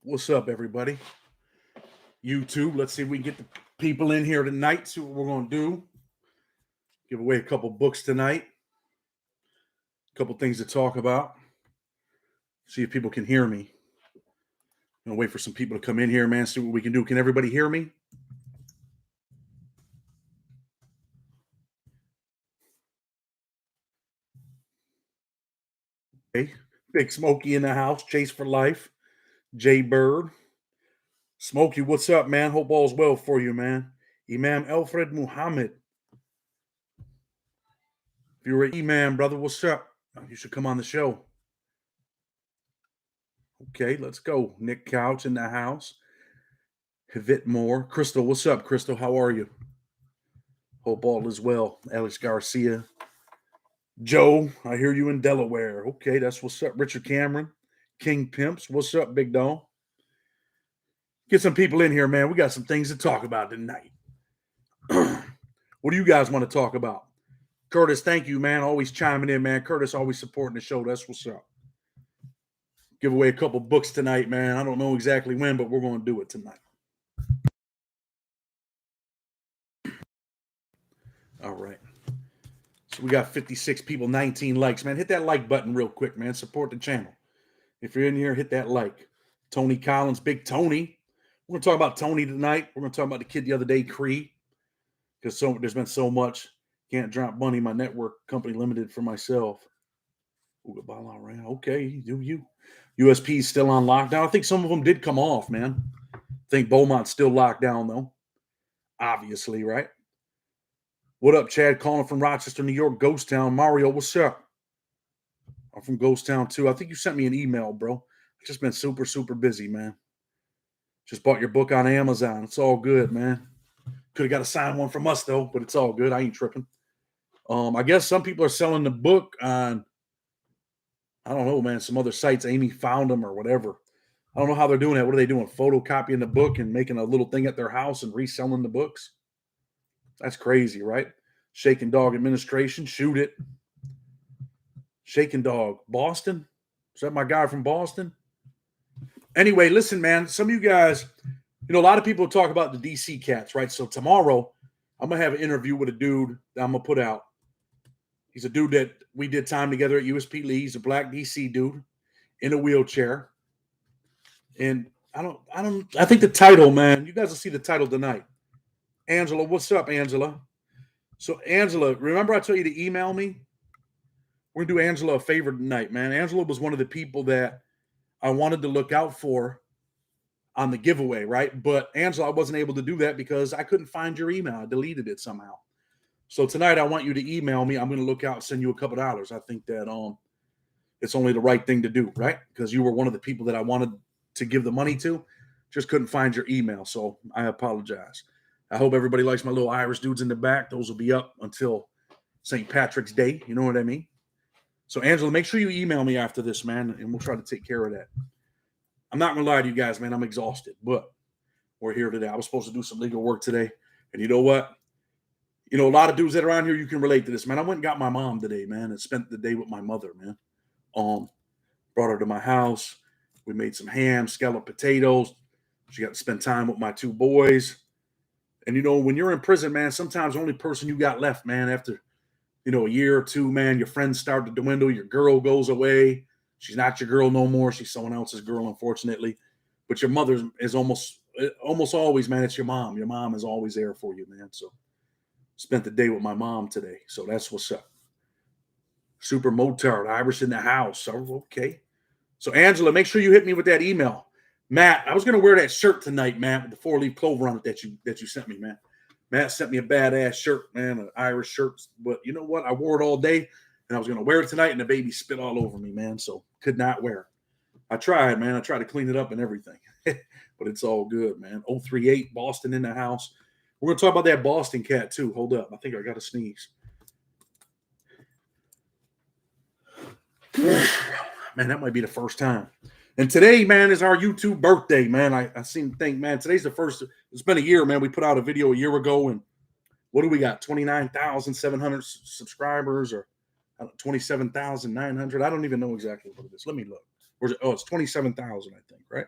What's up, everybody? YouTube. Let's see if we can get the people in here tonight. See what we're going to do. Give away a couple books tonight. A couple things to talk about. See if people can hear me. I'm going to wait for some people to come in here, man. See what we can do. Can everybody hear me? Okay. Big Smokey in the house. Chase for life. Jay Bird. Smokey, what's up, man? Hope all's well for you, man. Imam Alfred Muhammad. If you're an Imam, brother, what's up? You should come on the show. Okay, let's go. Nick Couch in the house. Hivit Moore. Crystal, what's up, Crystal? How are you? Hope all is well. Alex Garcia. Joe, I hear you in Delaware. Okay, that's what's up. Richard Cameron. King Pimps. What's up, big dog? Get some people in here, man. We got some things to talk about tonight. What do you guys want to talk about? Curtis, thank you, man. Always chiming in, man. Curtis always supporting the show. That's what's up. Give away a couple books tonight, man. I don't know exactly when, but we're going to do it tonight. All right. So we got 56 people, 19 likes, man. Hit that like button real quick, man. Support the channel. If you're in here, hit that like. Tony Collins, Big Tony. We're going to talk about Tony tonight. We're going to talk about the kid the other day, Cree, because there's been so much. Can't drop money. My network company limited for myself. Okay, you. USP is still on lockdown. I think some of them did come off, man. I think Beaumont's still locked down, though. Obviously, right? What up, Chad? Calling from Rochester, New York, Ghost Town. Mario, what's up? I'm from Ghost Town, too. I think you sent me an email, bro. I've just been super, super busy, man. Just bought your book on Amazon. It's all good, man. Could have got a signed one from us, though, but it's all good. I ain't tripping. I guess some people are selling the book on, I don't know, man, some other sites. Amy found them or whatever. I don't know how they're doing that. What are they doing? Photocopying the book and making a little thing at their house and reselling the books? That's crazy, right? Shaking Dog Administration, shoot it. Shaking Dog, Boston? Is that my guy from Boston? Anyway, listen, man, some of you guys, a lot of people talk about the DC cats, right? So tomorrow, I'm going to have an interview with a dude that I'm going to put out. He's a dude that we did time together at USP Lee. He's a black DC dude in a wheelchair. And I think the title, man, you guys will see the title tonight. Angela, what's up, Angela? So, Angela, remember I told you to email me? We're going to do Angela a favor tonight, man. Angela was one of the people that I wanted to look out for on the giveaway, right? But, Angela, I wasn't able to do that because I couldn't find your email. I deleted it somehow. So, tonight I want you to email me. I'm going to look out and send you a couple dollars. I think that it's only the right thing to do, right? Because you were one of the people that I wanted to give the money to. Just couldn't find your email, so I apologize. I hope everybody likes my little Irish dudes in the back. Those will be up until St. Patrick's Day. You know what I mean? So, Angela, make sure you email me after this, man, and we'll try to take care of that. I'm not going to lie to you guys, man. I'm exhausted, but we're here today. I was supposed to do some legal work today, and you know what? A lot of dudes that are on here, you can relate to this, man. I went and got my mom today, man, and spent the day with my mother, man. Brought her to my house. We made some ham, scalloped potatoes. She got to spend time with my two boys. And, when you're in prison, man, sometimes the only person you got left, man, after, a year or two, man, your friends start to dwindle. Your girl goes away. She's not your girl no more. She's someone else's girl, unfortunately. But your mother is almost always, man, it's your mom. Your mom is always there for you, man. So spent the day with my mom today. So that's what's up. Super Motard, Irish in the house. Okay. So, Angela, make sure you hit me with that email. Matt, I was going to wear that shirt tonight, Matt, with the four-leaf clover on it that you sent me, man. Matt sent me a badass shirt, man, an Irish shirt. But you know what? I wore it all day, and I was going to wear it tonight, and the baby spit all over me, man, so could not wear it. I tried, man. I tried to clean it up and everything. But it's all good, man. 038, Boston in the house. We're going to talk about that Boston cat, too. Hold up. I think I got to sneeze. Man, that might be the first time. And today, man, is our YouTube birthday, man. I seem to think, man, today's the first. It's been a year, man. We put out a video a year ago, and what do we got? 29,700 subscribers or 27,900. I don't even know exactly what it is. Let me look. It's 27,000, I think, right?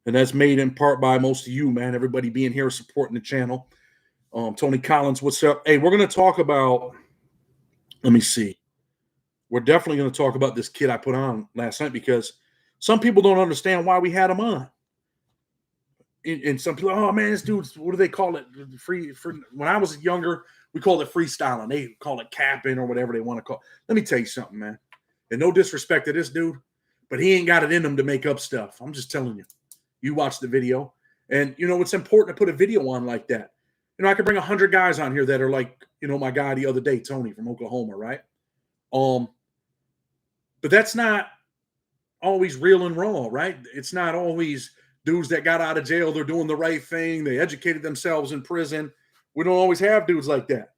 And that's made in part by most of you, man. Everybody being here supporting the channel. Tony Collins, what's up? Hey, we're going to talk about, let me see. We're definitely going to talk about this kid I put on last night because some people don't understand why we had him on. And some people, oh man, this dude's, what do they call it? Free. When I was younger, we called it freestyling. They call it capping or whatever they want to call it. Let me tell you something, man. And no disrespect to this dude, but he ain't got it in him to make up stuff. I'm just telling you. You watch the video. And, it's important to put a video on like that. I could bring 100 guys on here that are like, my guy the other day, Tony from Oklahoma, right? But that's not always real and raw, right? It's not always dudes that got out of jail. They're doing the right thing. They educated themselves in prison. We don't always have dudes like that.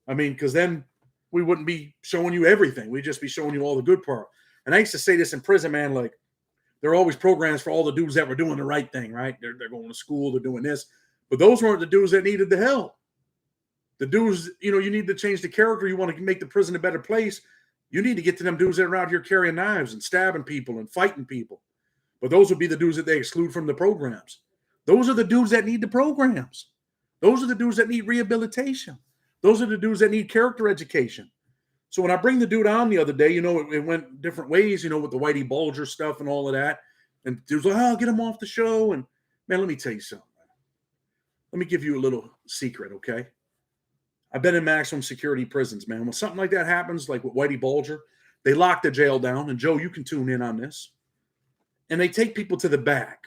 I mean, because then we wouldn't be showing you everything. We'd just be showing you all the good part. And I used to say this in prison, man, like there are always programs for all the dudes that were doing the right thing, right? They're going to school. They're doing this. But those weren't the dudes that needed the help. The dudes, you need to change the character. You want to make the prison a better place. You need to get to them dudes that are out here carrying knives and stabbing people and fighting people. But those would be the dudes that they exclude from the programs. Those are the dudes that need the programs. Those are the dudes that need rehabilitation. Those are the dudes that need character education. So when I bring the dude on the other day, it went different ways, with the Whitey Bulger stuff and all of that. And dudes like, oh, get him off the show. And man, let me tell you something. Let me give you a little secret, okay? I've been in maximum security prisons, man. When something like that happens, like with Whitey Bulger, they lock the jail down. And Joe, you can tune in on this. And they take people to the back.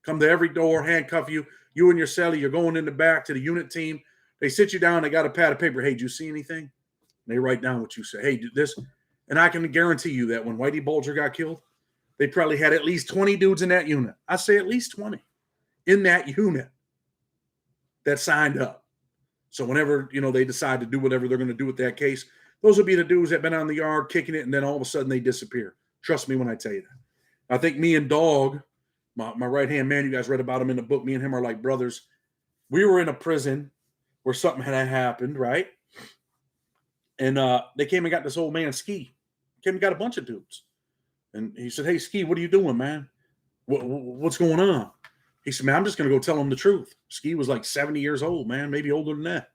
Come to every door, handcuff you. You and your cellie, you're going in the back to the unit team. They sit you down. They got a pad of paper. Hey, do you see anything? And they write down what you say. Hey, do this. And I can guarantee you that when Whitey Bulger got killed, they probably had at least 20 dudes in that unit. I say at least 20 in that unit that signed up. So whenever, they decide to do whatever they're going to do with that case, those would be the dudes that have been on the yard kicking it, and then all of a sudden they disappear. Trust me when I tell you that. I think me and Dog, my right-hand man, you guys read about him in the book, me and him are like brothers. We were in a prison where something had happened, right? And they came and got this old man, Ski. Came and got a bunch of dudes. And he said, hey, Ski, what are you doing, man? What's going on? He said, man, I'm just going to go tell him the truth. Ski was like 70 years old, man, maybe older than that.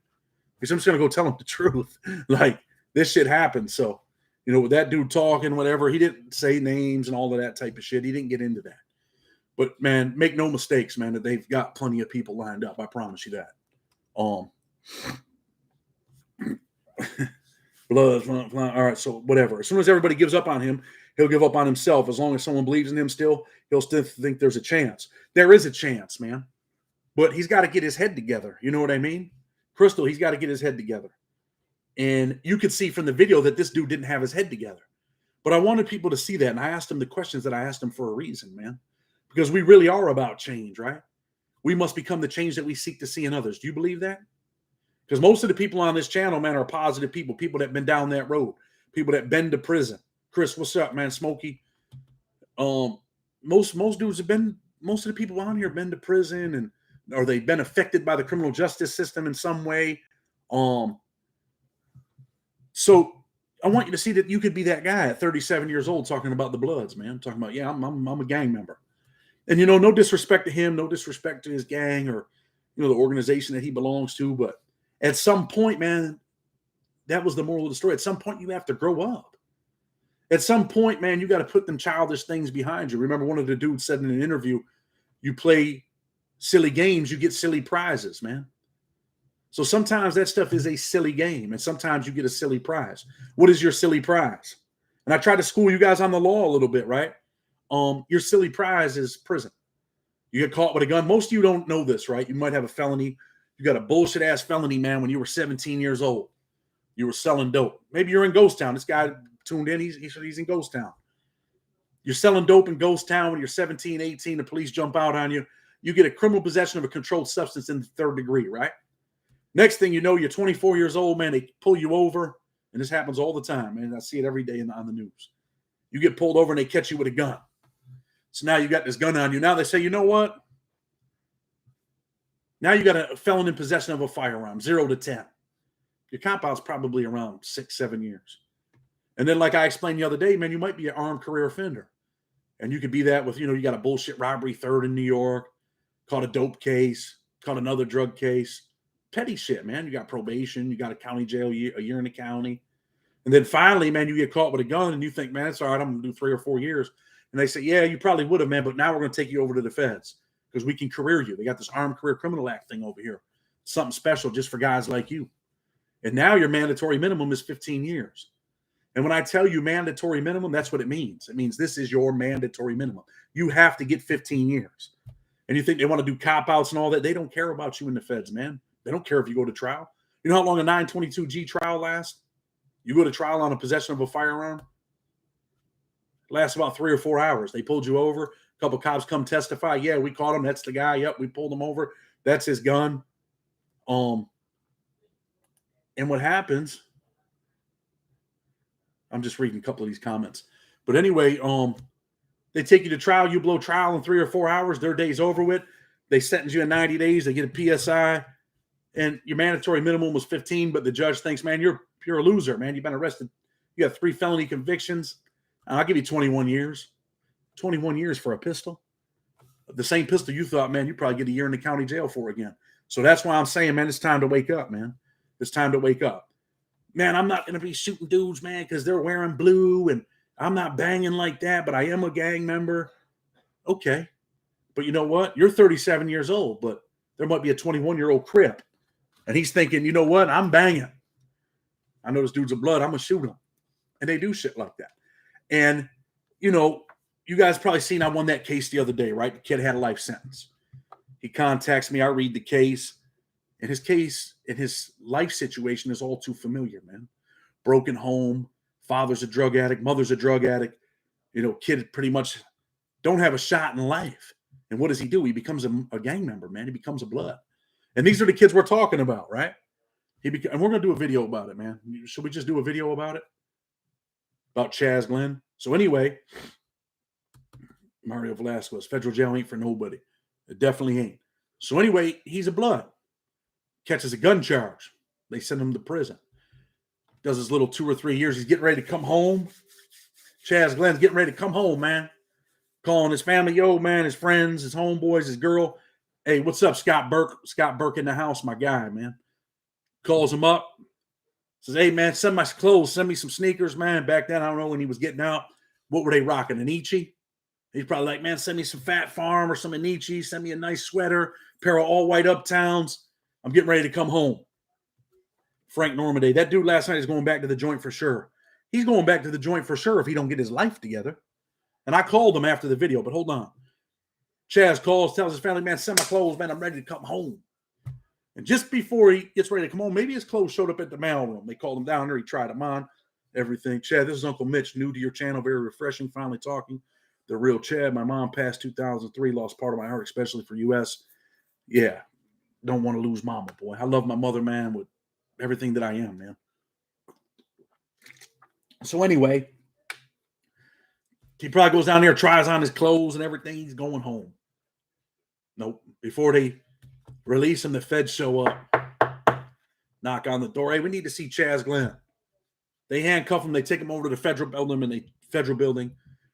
He said, I'm just going to go tell him the truth. Like, this shit happened. So, with that dude talking, whatever, he didn't say names and all of that type of shit. He didn't get into that. But, man, make no mistakes, man, that they've got plenty of people lined up. I promise you that. Blood. All right, so whatever. As soon as everybody gives up on him, he'll give up on himself. As long as someone believes in him still, he'll still think there's a chance. There is a chance, man. But he's got to get his head together. You know what I mean? Crystal, he's got to get his head together. And you could see from the video that this dude didn't have his head together. But I wanted people to see that. And I asked him the questions that I asked him for a reason, man. Because we really are about change, right? We must become the change that we seek to see in others. Do you believe that? Because most of the people on this channel, man, are positive people. People that have been down that road. People that been to prison. Chris, what's up, man? Smokey. Most dudes have been, most of the people on here have been to prison, and or they've been affected by the criminal justice system in some way. So I want you to see that you could be that guy at 37 years old talking about the Bloods, man. Talking about, yeah, I'm a gang member. And, no disrespect to him, no disrespect to his gang or, the organization that he belongs to. But at some point, man, that was the moral of the story. At some point, you have to grow up. At some point, man, you got to put them childish things behind you. Remember, one of the dudes said in an interview, you play silly games, you get silly prizes, man. So sometimes that stuff is a silly game, and sometimes you get a silly prize. What is your silly prize? And I try to school you guys on the law a little bit, right? Your silly prize is prison. You get caught with a gun. Most of you don't know this, right? You might have a felony. You got a bullshit ass felony, man, when you were 17 years old. You were selling dope. Maybe you're in Ghost Town. This guy tuned in. He's in Ghost Town. You're selling dope in Ghost Town when you're 17, 18. The police jump out on you. You get a criminal possession of a controlled substance in the third degree, right? Next thing you know, you're 24 years old, man. They pull you over, and this happens all the time, man. I see it every day on the news. You get pulled over, and they catch you with a gun. So now you got this gun on you. Now they say, you know what? Now you got a felon in possession of a firearm, 0 to 10. Your compound's probably around 6, 7 years. And then, like I explained the other day, man, you might be an armed career offender. And you could be that with, you got a bullshit robbery third in New York, caught a dope case, caught another drug case. Petty shit, man. You got probation, you got a county jail, a year in the county. And then finally, man, you get caught with a gun and you think, man, it's all right, I'm going to do 3 or 4 years. And they say, yeah, you probably would have, man, but now we're going to take you over to the feds because we can career you. They got this Armed Career Criminal Act thing over here. Something special just for guys like you. And now your mandatory minimum is 15 years. And when I tell you mandatory minimum, that's what it means. It means this is your mandatory minimum. You have to get 15 years. And you think they want to do cop-outs and all that. They don't care about you in the feds, man. They don't care if you go to trial. You know how long a 922G trial lasts? You go to trial on a possession of a firearm? It lasts about 3 or 4 hours. They pulled you over. A couple cops come testify. Yeah, we caught him. That's the guy. Yep, we pulled him over. That's his gun. And what happens, I'm just reading a couple of these comments. But anyway, they take you to trial. You blow trial in 3 or 4 hours. Their day's over with. They sentence you in 90 days. They get a PSI. And your mandatory minimum was 15, but the judge thinks, man, you're a loser, man. You've been arrested. You got 3 felony convictions. I'll give you 21 years. 21 years for a pistol. The same pistol you thought, man, you probably get a year in the county jail for again. So that's why I'm saying, man, it's time to wake up, man. It's time to wake up. Man, I'm not going to be shooting dudes, man, because they're wearing blue, and I'm not banging like that, but I am a gang member. Okay. But you know what? You're 37 years old, but there might be a 21-year-old crip. And he's thinking, you know what? I'm banging. I know this dude's a blood. I'm going to shoot him. And they do shit like that. And, you guys probably seen I won that case the other day, right? The kid had a life sentence. He contacts me. I read the case. And his case and his life situation is all too familiar, man. Broken home. Father's a drug addict. Mother's a drug addict. Kid pretty much don't have a shot in life. And what does he do? He becomes a gang member, man. He becomes a blood. And these are the kids we're talking about, right? And we're going to do a video about it, man. Should we just do a video about it? About Chaz Glenn? So anyway, Mario Velasquez, federal jail ain't for nobody. It definitely ain't. So anyway, he's a blood. Catches a gun charge. They send him to prison. Does his little 2 or 3 years. He's getting ready to come home. Chaz Glenn's getting ready to come home, man. Calling his family, yo, man, his friends, his homeboys, his girl. Hey, what's up, Scott Burke? Scott Burke in the house, my guy, man. Calls him up. Says, hey, man, send my clothes. Send me some sneakers, man. Back then, I don't know when he was getting out. What were they rocking? An Ichi? He's probably like, man, send me some Fat Farm or some Anichi. Send me a nice sweater, pair of all white Uptowns. I'm getting ready to come home. Frank Normandy. That dude last night is going back to the joint for sure. He's going back to the joint for sure if he don't get his life together. And I called him after the video, but hold on. Chaz calls, tells his family, man, send my clothes, man. I'm ready to come home. And just before he gets ready to come home, maybe his clothes showed up at the mailroom. They called him down there. He tried them on, everything. Chad, this is Uncle Mitch, new to your channel. Very refreshing, finally talking. The real Chad. My mom passed 2003, lost part of my heart, especially for U.S. Yeah, don't want to lose mama, boy. I love my mother, man, with everything that I am, man. So anyway, he probably goes down there, tries on his clothes and everything. He's going home. Nope. Before they release him, the feds show up. Knock on the door. Hey, we need to see Chaz Glenn. They handcuff him. They take him over to the federal building.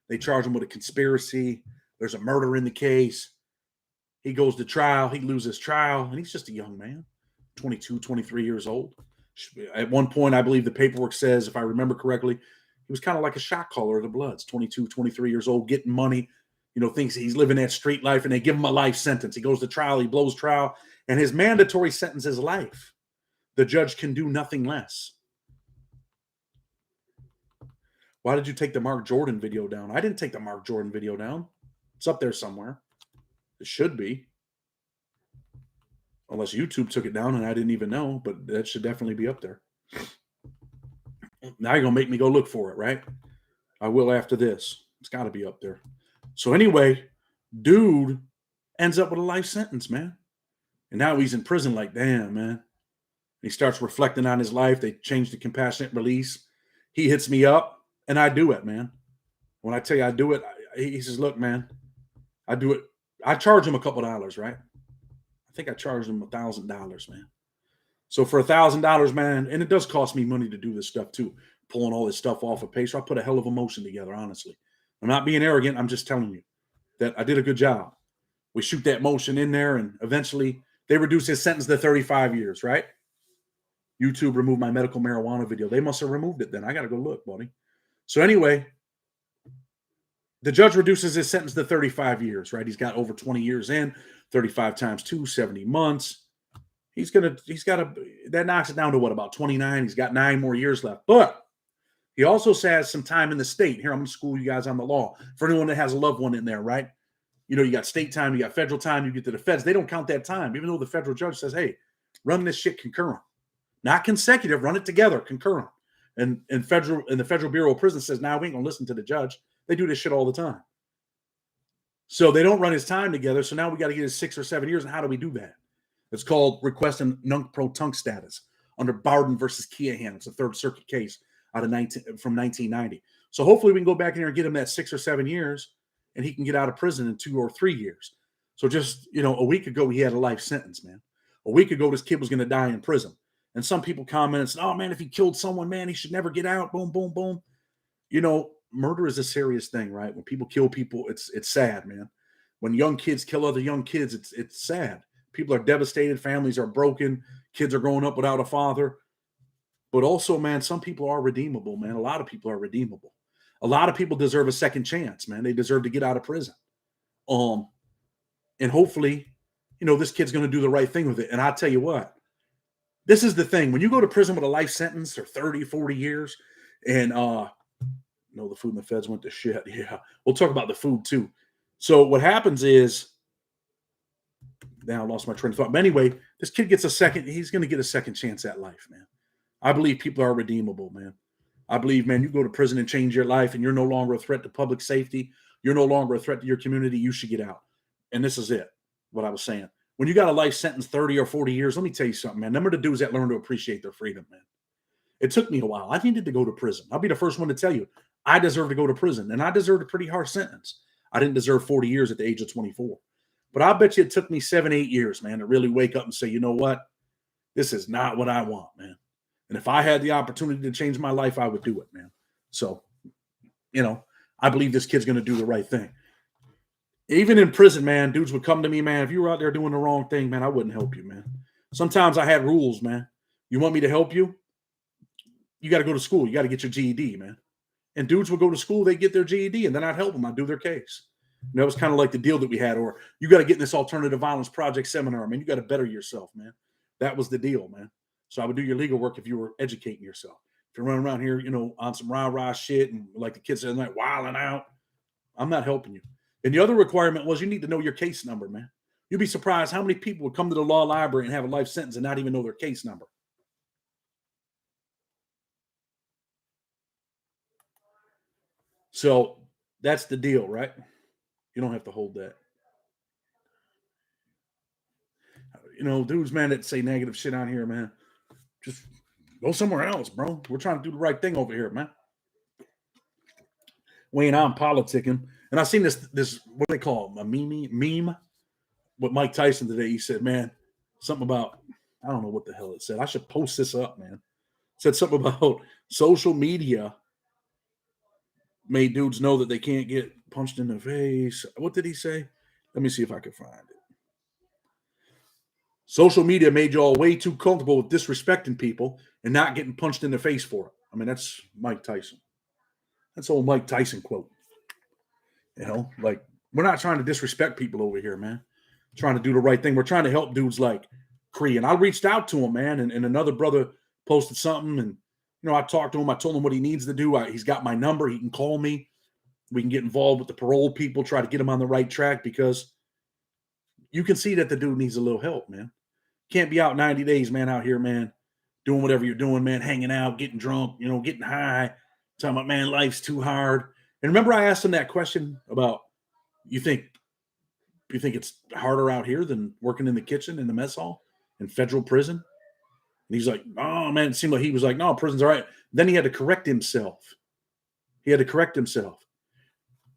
They charge him with a conspiracy. There's a murder in the case. He goes to trial. He loses trial. And he's just a young man, 22, 23 years old. At one point, I believe the paperwork says, if I remember correctly, he was kind of like a shot caller of the Bloods, 22, 23 years old, getting money, thinks he's living that street life, and they give him a life sentence. He goes to trial. He blows trial. And his mandatory sentence is life. The judge can do nothing less. Why did you take the Mark Jordan video down? I didn't take the Mark Jordan video down. It's up there somewhere. It should be. Unless YouTube took it down and I didn't even know, but that should definitely be up there. Now you're going to make me go look for it, right? I will after this. It's got to be up there. So anyway, dude ends up with a life sentence, man. And now he's in prison like, damn, man. He starts reflecting on his life. They changed the compassionate release. He hits me up, and I do it, man. When I tell you I do it, he says, look, man, I do it. I charge him a couple dollars, right? I think I charged him $1,000, man. So for $1,000, man, and it does cost me money to do this stuff too, pulling all this stuff off of page. So I put a hell of a motion together, honestly. I'm not being arrogant. I'm just telling you that I did a good job. We shoot that motion in there, and eventually they reduce his sentence to 35 years, right? YouTube removed my medical marijuana video. They must have removed it then. I got to go look, buddy. So anyway, the judge reduces his sentence to 35 years, right? He's got over 20 years in, 35 times 2, 70 months. That knocks it down to what, about 29? He's got 9 more years left. But he also has some time in the state. Here, I'm going to school you guys on the law. For anyone that has a loved one in there, right? You know, you got state time, you got federal time, you get to the feds. They don't count that time, even though the federal judge says, hey, run this shit concurrent. Not consecutive, run it together, concurrent. And the Federal Bureau of Prisons says, nah, we ain't going to listen to the judge. They do this shit all the time. So they don't run his time together. So now we got to get his 6 or 7 years. And how do we do that? It's called requesting nunc-pro-tunc status under Barden versus Keohan. It's a Third Circuit case from 1990. So hopefully we can go back in here and get him that 6 or 7 years, and he can get out of prison in 2 or 3 years. So just, a week ago, he had a life sentence, man. A week ago, this kid was going to die in prison. And some people commented and said, oh, man, if he killed someone, man, he should never get out. Boom, boom, boom. Murder is a serious thing, right? When people kill people, it's sad, man. When young kids kill other young kids, it's sad. People are devastated. Families are broken. Kids are growing up without a father. But also, man, some people are redeemable, man. A lot of people are redeemable. A lot of people deserve a second chance, man. They deserve to get out of prison. And hopefully, this kid's going to do the right thing with it. And I'll tell you what, this is the thing. When you go to prison with a life sentence or 30, 40 years, and the food and the feds went to shit. Yeah. We'll talk about the food too. So what happens is, now I lost my train of thought. But anyway, this kid gets he's going to get a second chance at life, man. I believe people are redeemable, man. I believe, man, you go to prison and change your life and you're no longer a threat to public safety. You're no longer a threat to your community. You should get out. And this is it, what I was saying. When you got a life sentence, 30 or 40 years, let me tell you something, man. Them are the dudes that learn to appreciate their freedom, man. It took me a while. I needed to go to prison. I'll be the first one to tell you, I deserve to go to prison, and I deserved a pretty harsh sentence. I didn't deserve 40 years at the age of 24. But I bet you it took me 7, 8 years, man, to really wake up and say, you know what? This is not what I want, man. And if I had the opportunity to change my life, I would do it, man. So, I believe this kid's going to do the right thing. Even in prison, man, dudes would come to me, man. If you were out there doing the wrong thing, man, I wouldn't help you, man. Sometimes I had rules, man. You want me to help you? You got to go to school. You got to get your GED, man. And dudes would go to school, they get their GED, and then I'd help them. I'd do their case. And that was kind of like the deal that we had. Or you got to get in this alternative violence project seminar, man. You got to better yourself, man. That was the deal, man. So I would do your legal work if you were educating yourself. If you're running around here, on some rah-rah shit and like the kids said, like wilding out, I'm not helping you. And the other requirement was you need to know your case number, man. You'd be surprised how many people would come to the law library and have a life sentence and not even know their case number. So that's the deal, right? You don't have to hold that. Dudes, man, that say negative shit on here, man, just go somewhere else, bro. We're trying to do the right thing over here, man. We ain't on politicking. And I seen this, what do they call it? A meme with Mike Tyson today. He said, man, something about, I don't know what the hell it said. I should post this up, man. It said something about social media made dudes know that they can't get punched in the face. What did he say? Let me see if I can find it. Social media made y'all way too comfortable with disrespecting people and not getting punched in the face for it. I mean, that's Mike Tyson. That's old Mike Tyson quote. Like, we're not trying to disrespect people over here, man. We're trying to do the right thing. We're trying to help dudes like Cree. And I reached out to him, man, and another brother posted something, and I talked to him. I told him what he needs to do. He's got my number. He can call me. We can get involved with the parole people, try to get him on the right track, because you can see that the dude needs a little help, man. Can't be out 90 days, man, out here, man, doing whatever you're doing, man, hanging out, getting drunk, getting high, talking about, man, life's too hard. And remember I asked him that question about, you think it's harder out here than working in the kitchen in the mess hall in federal prison? And he's like, oh, man, it seemed like he was like, no, prison's all right. Then he had to correct himself.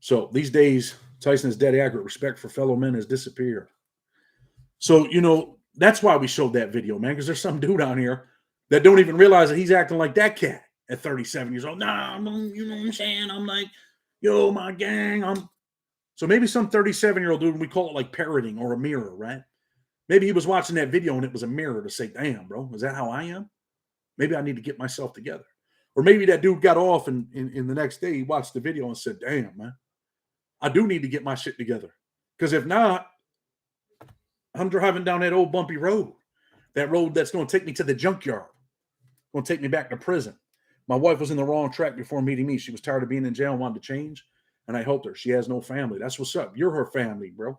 So these days, Tyson is dead accurate. Respect for fellow men has disappeared. So, that's why we showed that video, man, because there's some dude out here that don't even realize that he's acting like that cat at 37 years old. Nah, you know what I'm saying? I'm like, Yo, my gang. So maybe some 37-year-old dude, we call it like parroting or a mirror, right? Maybe he was watching that video and it was a mirror to say, damn, bro, is that how I am? Maybe I need to get myself together. Or maybe that dude got off and in the next day he watched the video and said, damn, man, I do need to get my shit together. Because if not, I'm driving down that old bumpy road. That road that's going to take me to the junkyard. Going to take me back to prison. My wife was in the wrong track before meeting me. She was tired of being in jail and wanted to change. And I helped her. She has no family. That's what's up. You're her family, bro.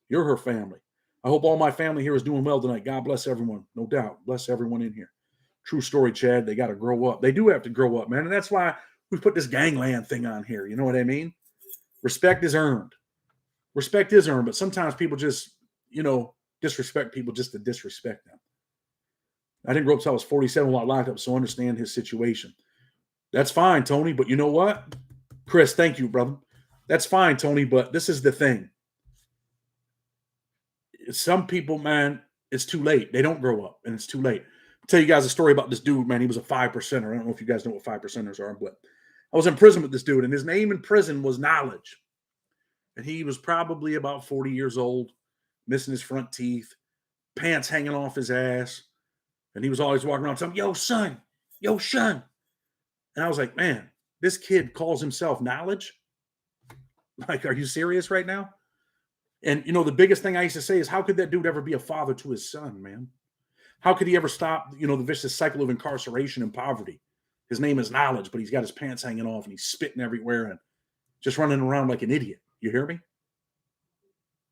You're her family. I hope all my family here is doing well tonight. God bless everyone. No doubt. Bless everyone in here. True story, Chad. They got to grow up. They do have to grow up, man. And that's why we put this gangland thing on here. You know what I mean? Respect is earned. Respect is earned. But sometimes people just, disrespect people just to disrespect them. I didn't grow up until I was 47 while locked up, so I understand his situation. That's fine, Tony. But you know what? Chris, thank you, brother. That's fine, Tony. But this is the thing. Some people, man, it's too late. They don't grow up, and it's too late. I'll tell you guys a story about this dude, man. He was a 5%er. I don't know if you guys know what 5%ers are, but I was in prison with this dude, and his name in prison was Knowledge. And he was probably about 40 years old, missing his front teeth, pants hanging off his ass. And he was always walking around saying, yo, son. And I was like, man, this kid calls himself Knowledge? Like, are you serious right now? And, the biggest thing I used to say is, how could that dude ever be a father to his son, man? How could he ever stop, the vicious cycle of incarceration and poverty? His name is Knowledge, but he's got his pants hanging off and he's spitting everywhere and just running around like an idiot. You hear me?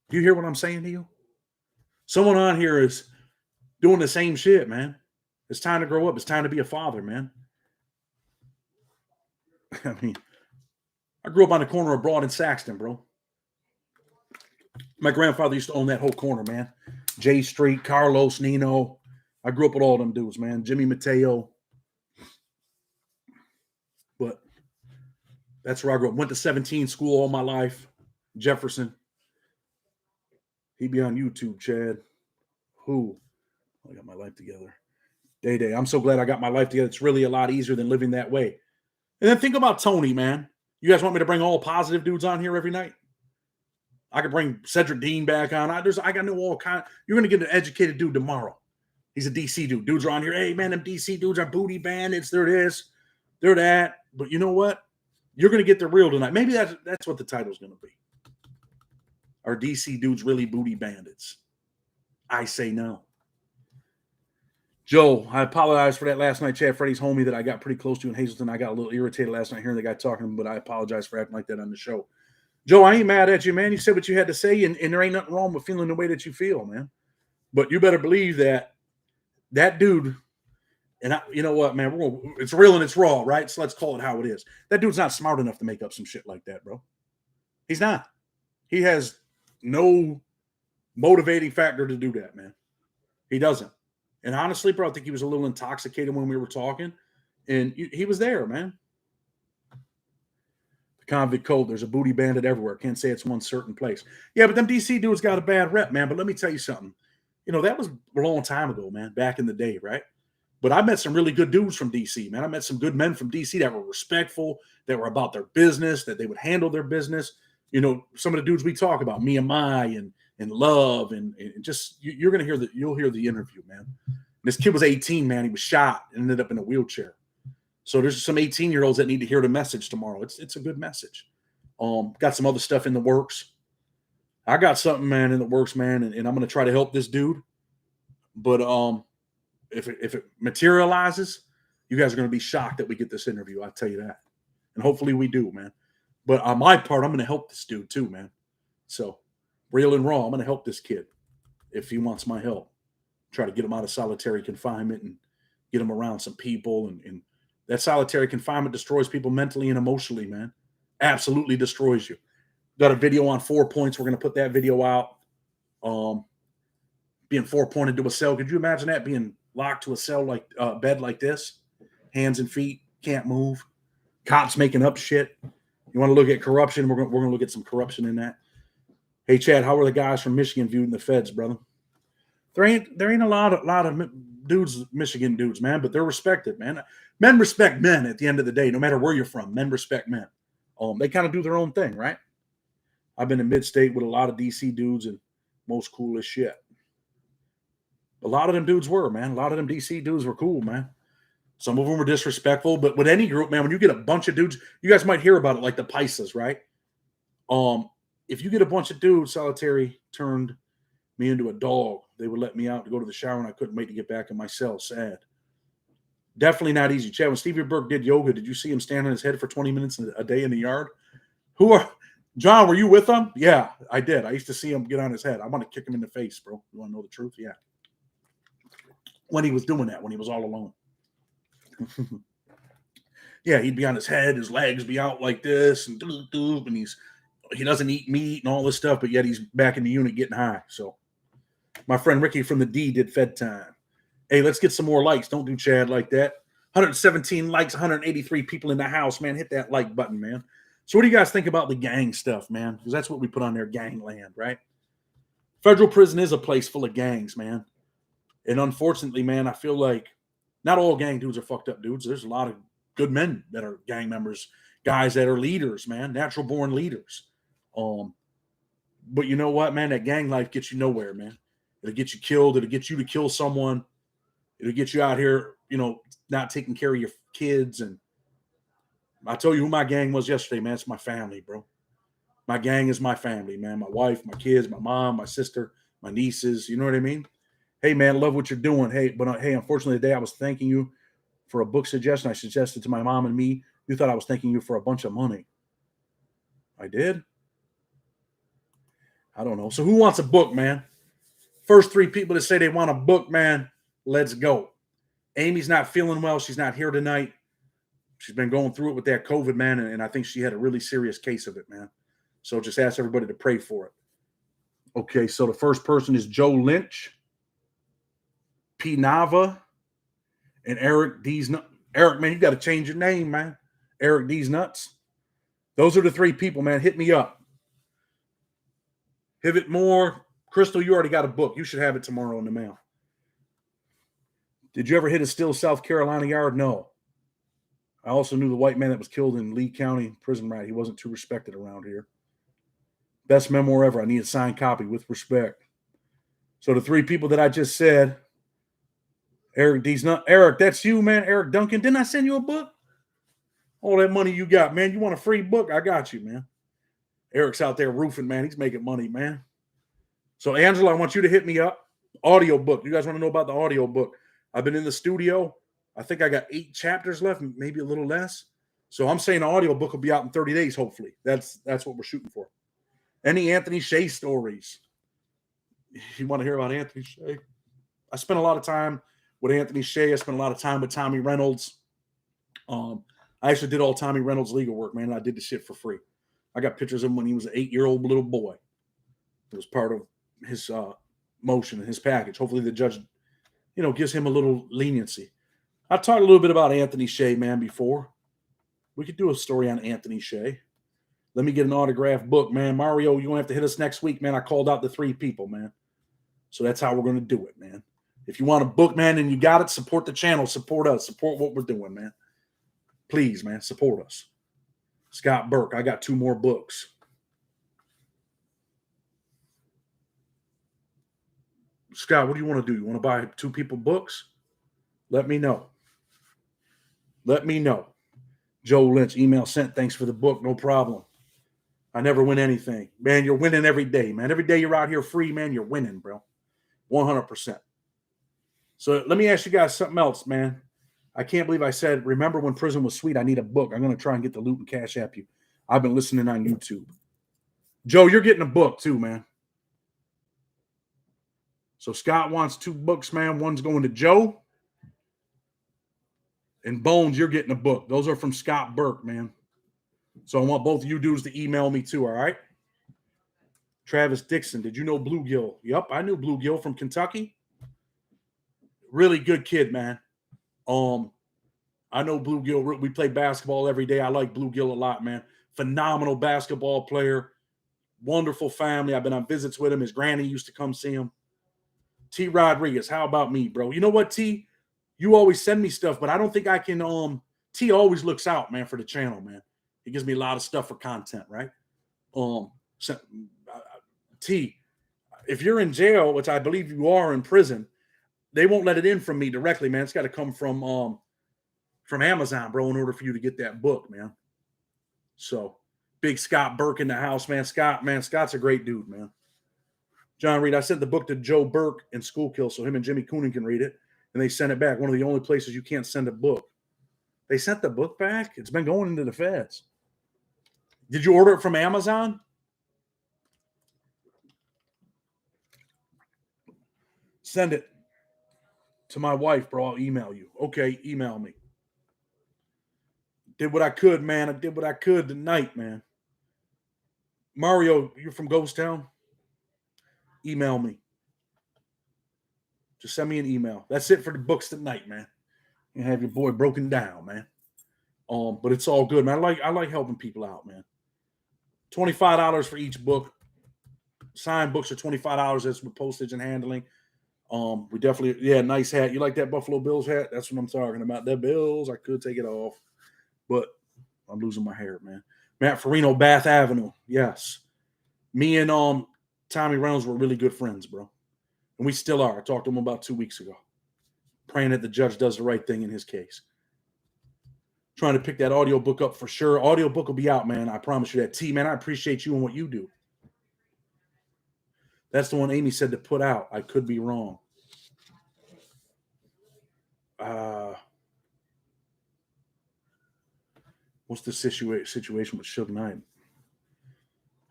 Do you hear what I'm saying to you? Someone on here is doing the same shit, man. It's time to grow up. It's time to be a father, man. I mean, I grew up on the corner of Broad and Saxton, bro. My grandfather used to own that whole corner, man. J Street, Carlos, Nino. I grew up with all them dudes, man. Jimmy Mateo. But that's where I grew up. Went to 17 school all my life. Jefferson. He'd be on YouTube, Chad. Who? I got my life together. Day. I'm so glad I got my life together. It's really a lot easier than living that way. And then think about Tony, man. You guys want me to bring all positive dudes on here every night? I could bring Cedric Dean back on. I got no all kind. You're going to get an educated dude tomorrow. He's a DC dude. Dudes are on here. Hey, man, them DC dudes are booty bandits. They're this. They're that. But you know what? You're going to get the real tonight. Maybe that's what the title's going to be. Are DC dudes really booty bandits? I say no. Joe, I apologize for that last night. Chad Freddy's homie that I got pretty close to in Hazleton. I got a little irritated last night hearing the guy talking, but I apologize for acting like that on the show. Joe, I ain't mad at you, man. You said what you had to say, and there ain't nothing wrong with feeling the way that you feel, man. But you better believe that dude, and you know what, man, it's real and it's raw, right? So let's call it how it is. That dude's not smart enough to make up some shit like that, bro. He's not. He has no motivating factor to do that, man. He doesn't. And honestly, bro, I think he was a little intoxicated when we were talking, and he was there, man. The convict code, there's a booty bandit everywhere. Can't say it's one certain place. Yeah, but them DC dudes got a bad rep, man. But let me tell you something. That was a long time ago, man, back in the day, right? But I met some really good dudes from DC, man. I met some good men from DC that were respectful, that were about their business, that they would handle their business. Some of the dudes we talk about, Mia Mai and Love, and just you're gonna hear you'll hear the interview, man. And this kid was 18, man. He was shot and ended up in a wheelchair. So there's some 18-year-olds that need to hear the message tomorrow. It's a good message. Got some other stuff in the works. I got something, man, in the works, man, and I'm gonna try to help this dude. But if it materializes, you guys are gonna be shocked that we get this interview. I'll tell you that. And hopefully we do, man. But on my part, I'm gonna help this dude too, man. So real and raw, I'm gonna help this kid if he wants my help. Try to get him out of solitary confinement and get him around some people. And that solitary confinement destroys people mentally and emotionally, man. Absolutely destroys you. Got a video on 4 points. We're going to put that video out. Being 4-pointed to a cell. Could you imagine that, being locked to a cell like bed like this? Hands and feet, can't move. Cops making up shit. You want to look at corruption? We're going to look at some corruption in that. Hey, Chad, how are the guys from Michigan viewed in the feds, brother? There ain't a lot of dudes, Michigan dudes, man, but they're respected, man. Men respect men at the end of the day, no matter where you're from. Men respect men. They kind of do their own thing, right? I've been in mid-state with a lot of DC dudes and most cool as shit. A lot of them dudes were, man. A lot of them DC dudes were cool, man. Some of them were disrespectful, but with any group, man, when you get a bunch of dudes, you guys might hear about it, like the Pisces, right? If you get a bunch of dudes, solitary turned me into a dog. They would let me out to go to the shower, and I couldn't wait to get back in my cell. Sad. Definitely not easy. Chad, when Stevie Burke did yoga, did you see him stand on his head for 20 minutes a day in the yard? John, were you with him? Yeah, I did. I used to see him get on his head. I want to kick him in the face, bro. You want to know the truth? Yeah. When he was doing that, when he was all alone. Yeah, he'd be on his head, his legs be out like this, and he doesn't eat meat and all this stuff, but yet he's back in the unit getting high. So my friend Ricky from the D did Fed Time. Hey, let's get some more likes. Don't do Chad like that. 117 likes, 183 people in the house, man. Hit that like button, man. So what do you guys think about the gang stuff, man? Because that's what we put on there, gangland, right? Federal prison is a place full of gangs, man. And unfortunately, man, I feel like not all gang dudes are fucked up dudes. There's a lot of good men that are gang members, guys that are leaders, man, natural born leaders. But you know what, man? That gang life gets you nowhere, man. It'll get you killed. It'll get you to kill someone. It'll get you out here, not taking care of your kids. And I told you who my gang was yesterday, man. It's my family, bro. My gang is my family, man. My wife, my kids, my mom, my sister, my nieces. You know what I mean? Hey, man, love what you're doing. Hey, unfortunately, today I was thanking you for a book suggestion I suggested to my mom and me. You thought I was thanking you for a bunch of money. I did? I don't know. So who wants a book, man? First 3 people that say they want a book, man, let's go. Amy's not feeling well. She's not here tonight. She's been going through it with that COVID, man, and I think she had a really serious case of it, man. So just ask everybody to pray for it. Okay, so the first person is Joe Lynch, P. Nava, and Eric D's Nuts. Eric, man, you got to change your name, man. Eric D's Nuts. Those are the 3 people, man. Hit me up. Pivot Moore. Crystal, you already got a book. You should have it tomorrow in the mail. Did you ever hit a Still, South Carolina yard? No. I also knew the white man that was killed in Lee County prison rat. He wasn't too respected around here. Best memoir ever. I need a signed copy with respect. So the 3 people that I just said, Eric D's Nuts. Eric, that's you, man. Eric Duncan. Didn't I send you a book? All that money you got, man. You want a free book? I got you, man. Eric's out there roofing, man. He's making money, man. So, Angela, I want you to hit me up. Audio book. You guys want to know about the audio book? I've been in the studio. I think I got 8 chapters left, maybe a little less. So I'm saying the audio book will be out in 30 days, hopefully. That's what we're shooting for. Any Anthony Shea stories? You want to hear about Anthony Shea? I spent a lot of time with Anthony Shea. I spent a lot of time with Tommy Reynolds. I actually did all Tommy Reynolds' legal work, man. And I did the shit for free. I got pictures of him when he was an 8-year-old little boy. It was part of his motion and his package. Hopefully the judge, gives him a little leniency. I talked a little bit about Anthony Shea, man, before. We could do a story on Anthony Shea. Let me get an autographed book, man. Mario, you're going to have to hit us next week, man. I called out the 3 people, man. So that's how we're going to do it, man. If you want a book, man, and you got it, support the channel. Support us. Support what we're doing, man. Please, man, support us. Scott Burke, I got 2 more books. Scott, what do you want to do? You want to buy 2 people books? Let me know. Let me know. Joe Lynch, email sent. Thanks for the book. No problem. I never win anything. Man, you're winning every day, man. Every day you're out here free, man, you're winning, bro. 100%. So let me ask you guys something else, man. I can't believe I said, remember when prison was sweet? I need a book. I'm going to try and get the loot and cash app you. I've been listening on YouTube. Joe, you're getting a book too, man. So Scott wants 2 books, man. One's going to Joe. And Bones, you're getting a book. Those are from Scott Burke, man. So I want both of you dudes to email me too, all right? Travis Dixon, did you know Bluegill? Yep, I knew Bluegill from Kentucky. Really good kid, man. I know Bluegill. We play basketball every day. I like Bluegill a lot, man. Phenomenal basketball player. Wonderful family. I've been on visits with him. His granny used to come see him. T. Rodriguez, how about me, bro? You know what, T? You always send me stuff, but I don't think I can. T always looks out, man, for the channel, man. He gives me a lot of stuff for content, right? So, T, if you're in jail, which I believe you are in prison, they won't let it in from me directly, man. It's got to come from Amazon, bro, in order for you to get that book, man. So, big Scott Burke in the house, man. Scott's a great dude, man. John Reed, I sent the book to Joe Burke in Schuylkill so him and Jimmy Coonan can read it, and they sent it back. One of the only places you can't send a book. They sent the book back? It's been going into the feds. Did you order it from Amazon? Send it to my wife, bro. I'll email you. Okay, email me. Did what I could, man. I did what I could tonight, man. Mario, you're from Ghost Town? Email me. Just send me an email. That's it for the books tonight, man. You have your boy broken down, man. But it's all good, man. I like helping people out, man. $25 for each book. Signed books are $25. That's with postage and handling. We definitely, nice hat. You like that Buffalo Bills hat? That's what I'm talking about. That Bills, I could take it off, but I'm losing my hair, man. Matt Farino, Bath Avenue. Yes. Me and Tommy Reynolds were really good friends, bro. And we still are. I talked to him about 2 weeks ago. Praying that the judge does the right thing in his case. Trying to pick that audio book up for sure. Audio book will be out, man. I promise you that. T, man, I appreciate you and what you do. That's the one Amy said to put out. I could be wrong. What's the situation with Suge Knight?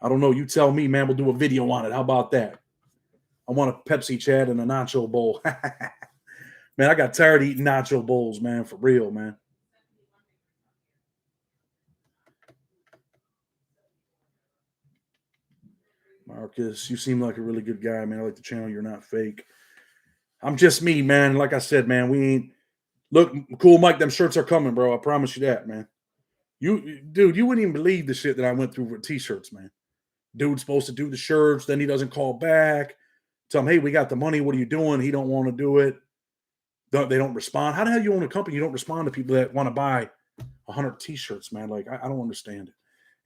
I don't know. You tell me, man. We'll do a video on it. How about that? I want a Pepsi Chad and a nacho bowl. Man, I got tired of eating nacho bowls, man. For real, man. Marcus, you seem like a really good guy, man. I like the channel. You're not fake. I'm just me, man. Like I said, man, we ain't. Look, Cool Mike, them shirts are coming, bro. I promise you that, man. Dude, you wouldn't even believe the shit that I went through for t-shirts, man. Dude's supposed to do the shirts, then he doesn't call back. Tell him, hey, we got the money. What are you doing? He don't want to do it. They don't respond. How the hell you own a company? You don't respond to people that want to buy 100 t-shirts, man. Like, I don't understand it.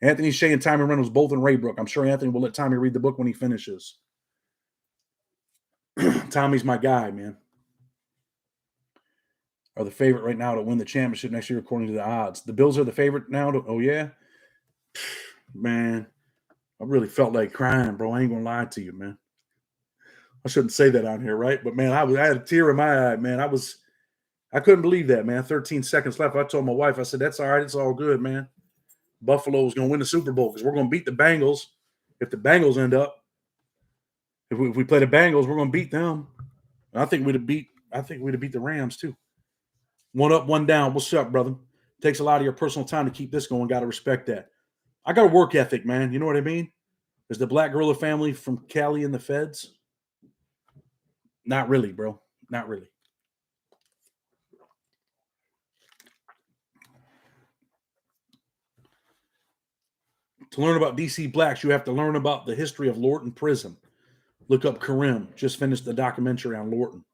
Anthony Shea and Tommy Reynolds both in Raybrook. I'm sure Anthony will let Tommy read the book when he finishes. Tommy's my guy, man. Are the favorite right now to win the championship next year according to the odds. The Bills are the favorite now. Oh, yeah? Man, I really felt like crying, bro. I ain't going to lie to you, man. I shouldn't say that on here, right? But, man, I had a tear in my eye, man. I couldn't believe that, man. 13 seconds left. I told my wife, I said, that's all right. It's all good, man. Buffalo is going to win the Super Bowl because we're going to beat the Bengals. If the Bengals end up, if we play the Bengals, we're going to beat them. And I think we'd have beat the Rams too. One up, one down. What's up, brother? Takes a lot of your personal time to keep this going. Got to respect that. I got a work ethic, man. You know what I mean? Is the Black Gorilla family from Cali in the feds? Not really, bro. Not really. To learn about DC Blacks, you have to learn about the history of Lorton Prison. Look up Karim. Just finished the documentary on Lorton.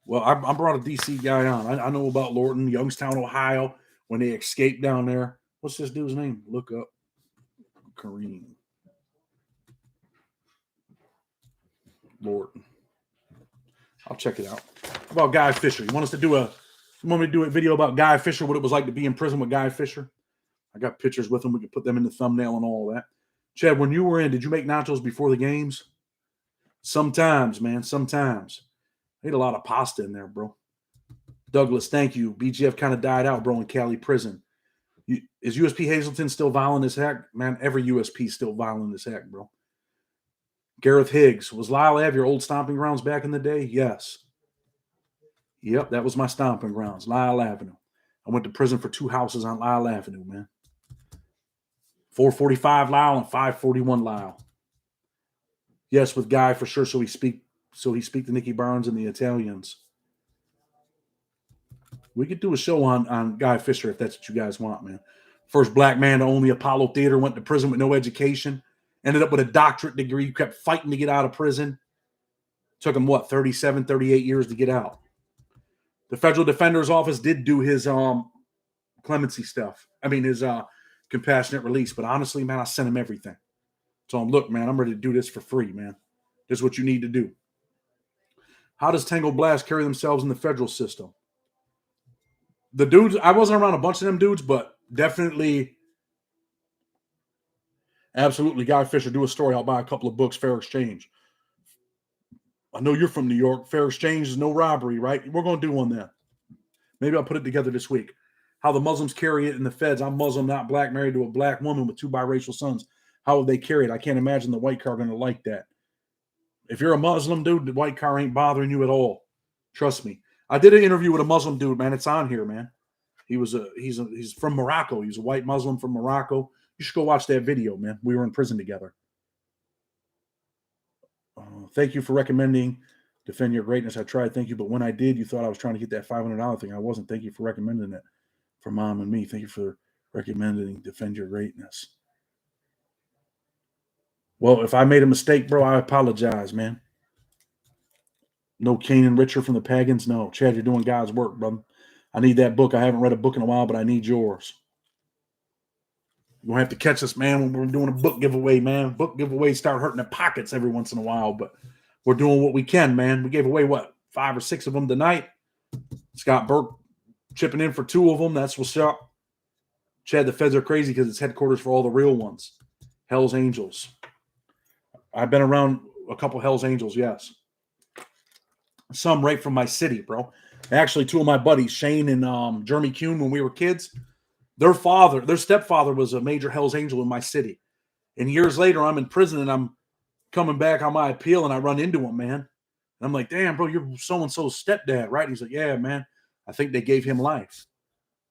Well, I brought a DC guy on. I know about Lorton, Youngstown, Ohio, when they escaped down there. What's this dude's name? Look up Kareem Lorton. I'll check it out. How about Guy Fisher? You want me to do a video about Guy Fisher, what it was like to be in prison with Guy Fisher? I got pictures with him. We can put them in the thumbnail and all that. Chad, when you were in, did you make nachos before the games? Sometimes, man. Sometimes. I ate a lot of pasta in there, bro. Douglas, thank you. BGF kind of died out, bro, in Cali prison. Is USP Hazleton still violent as heck? Man, every USP is still violent as heck, bro. Gareth Higgs. Was Lyle Ave your old stomping grounds back in the day? Yes. Yep, that was my stomping grounds, Lyle Avenue. I went to prison for 2 houses on Lyle Avenue, man. 445 Lyle and 541 Lyle. Yes, with Guy for sure. So he speak to Nicky Barnes and the Italians. We could do a show on Guy Fisher if that's what you guys want, man. First black man to own the Apollo Theater, went to prison with no education, ended up with a doctorate degree, kept fighting to get out of prison. Took him, 37, 38 years to get out. The Federal Defender's Office did do his clemency stuff. I mean, his compassionate release. But honestly, man, I sent him everything. So I'm, look, man, I'm ready to do this for free, man. This is what you need to do. How does Tango Blast carry themselves in the federal system? The dudes, I wasn't around a bunch of them dudes, but definitely, absolutely, Guy Fisher, do a story. I'll buy a couple of books, fair exchange. I know you're from New York. Fair exchange is no robbery, right? We're going to do one then. Maybe I'll put it together this week. How the Muslims carry it in the feds. I'm Muslim, not black, married to a black woman with 2 biracial sons. How would they carry it? I can't imagine the white car going to like that. If you're a Muslim dude, the white car ain't bothering you at all. Trust me. I did an interview with a Muslim dude, man. It's on here, man. He's from Morocco. He's a white Muslim from Morocco. You should go watch that video, man. We were in prison together. Thank you for recommending Defend Your Greatness. I tried. Thank you. But when I did, you thought I was trying to get that $500 thing. I wasn't. Thank you for recommending it for Mom and me. Thank you for recommending Defend Your Greatness. Well, if I made a mistake, bro, I apologize, man. No Cain and Richard from the Pagans. No, Chad, you're doing God's work, brother. I need that book. I haven't read a book in a while, but I need yours. You're going to have to catch us, man, when we're doing a book giveaway, man. Book giveaways start hurting the pockets every once in a while, but we're doing what we can, man. We gave away, 5 or 6 of them tonight. Scott Burke chipping in for 2 of them. That's what's up. Chad, the feds are crazy because it's headquarters for all the real ones. Hell's Angels. I've been around a couple Hell's Angels, yes. Some right from my city, bro. Actually, 2 of my buddies, Shane and Jeremy Kuhn, when we were kids, their stepfather was a major Hell's Angel in my city. And years later, I'm in prison and I'm coming back on my appeal and I run into him, man. And I'm like, damn, bro, you're so-and-so's stepdad, right? And he's like, yeah, man. I think they gave him life.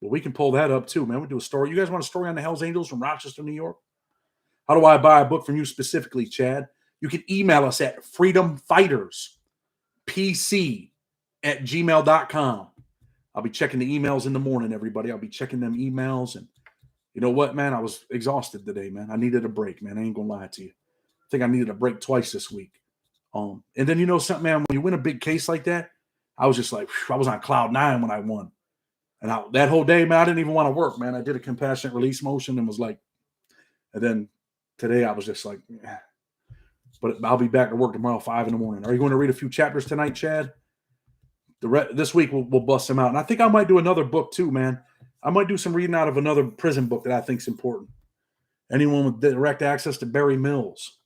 Well, we can pull that up too, man. We do a story. You guys want a story on the Hell's Angels from Rochester, New York? How do I buy a book from you specifically, Chad? You can email us at freedomfighterspc@gmail.com. I'll be checking the emails in the morning, everybody. I'll be checking them emails. And you know what, man? I was exhausted today, man. I needed a break, man. I ain't going to lie to you. I think I needed a break twice this week. And then you know something, man? When you win a big case like that, I was just like, I was on cloud 9 when I won. And that whole day, man, I didn't even want to work, man. I did a compassionate release motion and was like, and then today I was just like, but I'll be back to work tomorrow 5 in the morning. Are you going to read a few chapters tonight, Chad? This week we'll bust them out. And I think I might do another book too, man. I might do some reading out of another prison book that I think is important. Anyone with direct access to Barry Mills.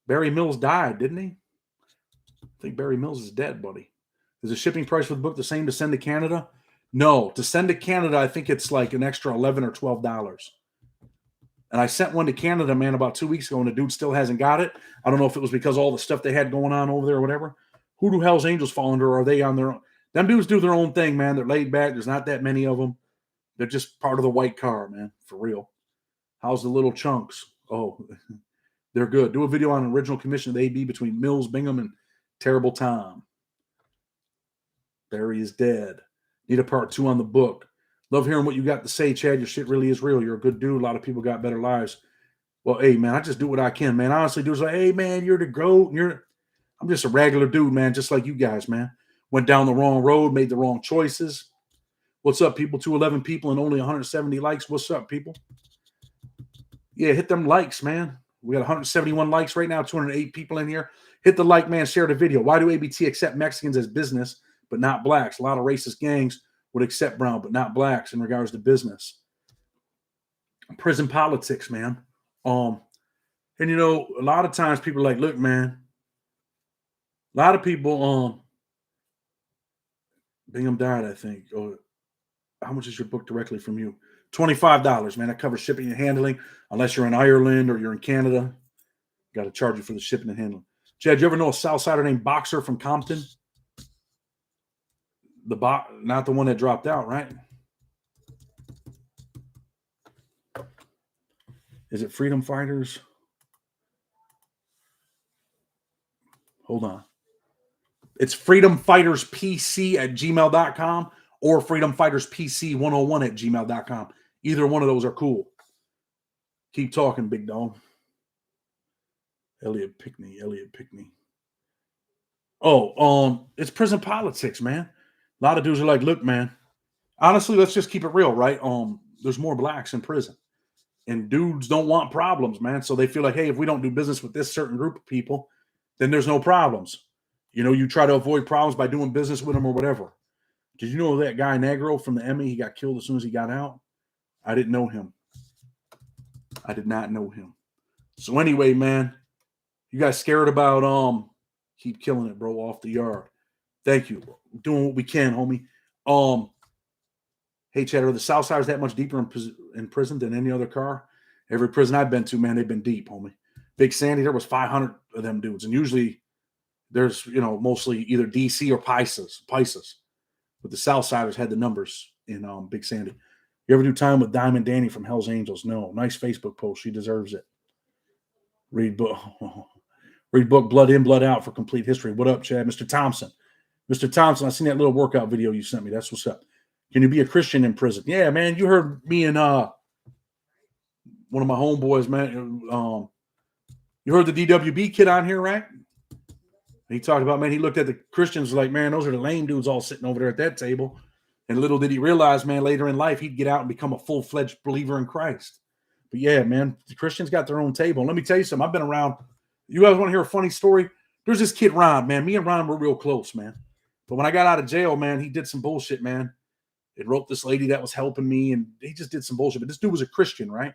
Barry Mills died, didn't he? I think Barry Mills is dead, buddy. Is the shipping price for the book the same to send to Canada? No. To send to Canada, I think it's like an extra $11 or $12. And I sent one to Canada, man, about 2 weeks ago, and the dude still hasn't got it. I don't know if it was because all the stuff they had going on over there or whatever. Who do Hell's Angels fall under? Or are they on their own? Them dudes do their own thing, man. They're laid back. There's not that many of them. They're just part of the white car, man, for real. How's the little chunks? Oh, they're good. Do a video on an original commission of the AB between Mills, Bingham, and Terrible Tom. Barry is dead. Need a part 2 on the book. Love hearing what you got to say, Chad. Your shit really is real. You're a good dude. A lot of people got better lives. Well, hey, man, I just do what I can, man. Honestly, dudes like, hey, man, you're the GOAT. I'm just a regular dude, man, just like you guys, man. Went down the wrong road, made the wrong choices. What's up, people? 211 people and only 170 likes. What's up, people? Yeah, hit them likes, man. We got 171 likes right now, 208 people in here. Hit the like, man. Share the video. Why do ABT accept Mexicans as business but not blacks? A lot of racist gangs would accept brown but not blacks in regards to business. Prison politics, man. And you know, a lot of times people are like, look, man. A lot of people, Bingham died, I think. Oh, how much is your book directly from you? $25, man. That covers shipping and handling. Unless you're in Ireland or you're in Canada, got to charge you for the shipping and handling. Chad, you ever know a Southsider named Boxer from Compton? Not the one that dropped out, right? Is it Freedom Fighters? Hold on. It's freedomfighterspc@gmail.com or freedomfighterspc101@gmail.com. Either one of those are cool. Keep talking, big dog. Elliot Pickney. Oh, it's prison politics, man. A lot of dudes are like, look, man, honestly, let's just keep it real, right? there's more blacks in prison. And dudes don't want problems, man. So they feel like, hey, if we don't do business with this certain group of people, then there's no problems. You try to avoid problems by doing business with them or whatever. Did you know that guy Negro from the Emmy, he got killed as soon as he got out? I didn't know him. I did not know him. So anyway, man, you guys scared about keep killing it, bro, off the yard. Thank you. Doing what we can, homie. Hey, Cheddar, the Southside is that much deeper in prison than any other car. Every prison I've been to, man, they've been deep, homie. Big Sandy, there was 500 of them dudes. And usually there's, mostly either DC or Pisces. But the Southsiders had the numbers in Big Sandy. You ever do time with Diamond Danny from Hell's Angels? No. Nice Facebook post. She deserves it. Read book Blood In, Blood Out for complete history. What up, Chad? Mr. Thompson, I seen that little workout video you sent me. That's what's up. Can you be a Christian in prison? Yeah, man. You heard me and one of my homeboys, man. You heard the DWB kid on here, right? He talked about, man, he looked at the Christians like, man, those are the lame dudes all sitting over there at that table. And little did he realize, man, later in life, he'd get out and become a full-fledged believer in Christ. But yeah, man, the Christians got their own table. And let me tell you something. I've been around. You guys want to hear a funny story? There's this kid, Ron, man. Me and Ron were real close, man. But when I got out of jail, man, he did some bullshit, man. It wrote this lady that was helping me, and he just did some bullshit. But this dude was a Christian, right?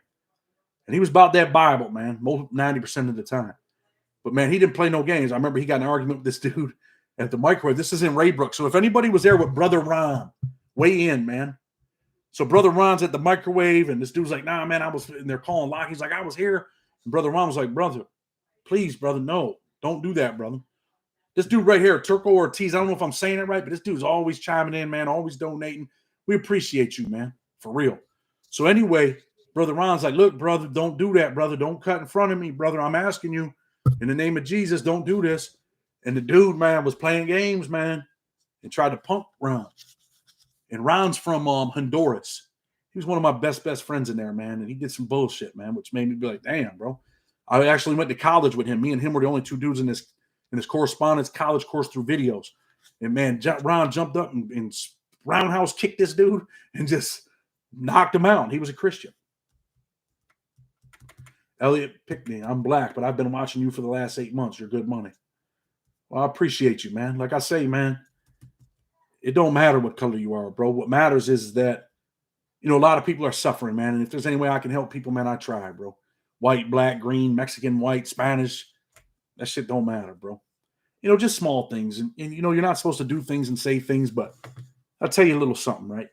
And he was about that Bible, man, 90% of the time. But, man, he didn't play no games. I remember he got in an argument with this dude at the microwave. This is in Raybrook. So if anybody was there with Brother Ron, weigh in, man. So Brother Ron's at the microwave, and this dude's like, nah, man, and they're calling lock. He's like, I was here. And Brother Ron was like, brother, please, brother, no, don't do that, brother. This dude right here, Turco Ortiz, I don't know if I'm saying it right, but this dude's always chiming in, man, always donating. We appreciate you, man, for real. So anyway, Brother Ron's like, look, brother, don't do that, brother. Don't cut in front of me, brother. I'm asking you, in the name of Jesus, don't do this. And the dude, man, was playing games, man, and tried to punk Ron. And Ron's from Honduras. He was one of my best friends in there, man. And he did some bullshit, man, which made me be like, damn, bro. I actually went to college with him. Me and him were the only two dudes in this correspondence college course through videos. And, man, Ron jumped up and roundhouse kicked this dude and just knocked him out. He was a Christian. Elliot Pickney, I'm black, but I've been watching you for the last 8 months. You're good money. Well, I appreciate you, man. Like I say, man, it don't matter what color you are, bro. What matters is that, a lot of people are suffering, man. And if there's any way I can help people, man, I try, bro. White, black, green, Mexican, white, Spanish, that shit don't matter, bro. Just small things. And you're not supposed to do things and say things, but I'll tell you a little something, right?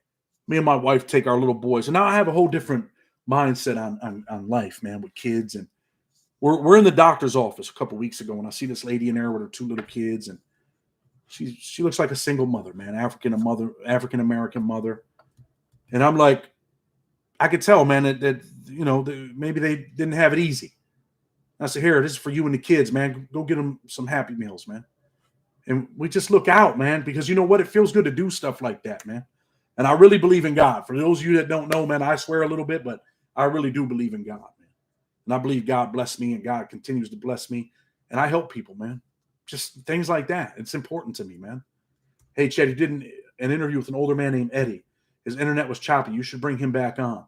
Me and my wife take our little boys, and now I have a whole different mindset on life, man, with kids. And we're in the doctor's office a couple weeks ago, and I see this lady in there with her two little kids, and she looks like a single mother, man, African-American mother. And I'm like, I could tell, man, that maybe they didn't have it easy. I said, here, this is for you and the kids, man. Go get them some Happy Meals, man. And we just look out, man, because you know what? It feels good to do stuff like that, man. And I really believe in God. For those of you that don't know, man, I swear a little bit, but I really do believe in God, man. And I believe God blessed me and God continues to bless me. And I help people, man. Just things like that. It's important to me, man. Hey, Chad, you did an interview with an older man named Eddie. His internet was choppy. You should bring him back on.